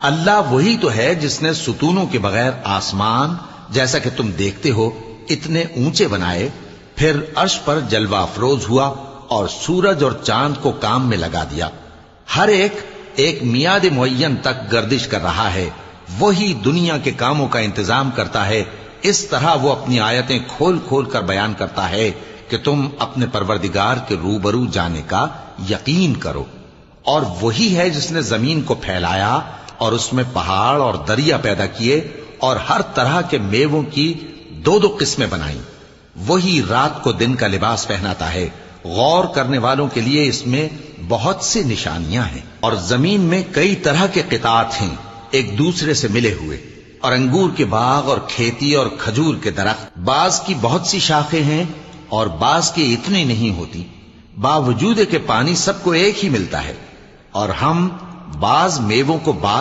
اللہ وہی تو ہے جس نے ستونوں کے بغیر آسمان جیسا کہ تم دیکھتے ہو اتنے اونچے بنائے، پھر عرش پر جلوہ افروز ہوا اور سورج اور چاند کو کام میں لگا دیا، ہر ایک میعاد معین تک گردش کر رہا ہے، وہی دنیا کے کاموں کا انتظام کرتا ہے۔ اس طرح وہ اپنی آیتیں کھول کھول کر بیان کرتا ہے کہ تم اپنے پروردگار کے روبرو جانے کا یقین کرو۔ اور وہی ہے جس نے زمین کو پھیلایا اور اس میں پہاڑ اور دریا پیدا کیے اور ہر طرح کے میووں کی دو دو قسمیں بنائیں۔ وہی رات کو دن کا لباس پہناتا ہے، غور کرنے والوں کے لیے اس میں بہت سی نشانیاں ہیں۔ اور زمین میں کئی طرح کے قطعات ہیں ایک دوسرے سے ملے ہوئے، اور انگور کے باغ اور کھیتی اور کھجور کے درخت، بعض کی بہت سی شاخیں ہیں اور بعض کی اتنی نہیں ہوتی، باوجود کہ پانی سب کو ایک ہی ملتا ہے، اور ہم بعض میووں کو بعض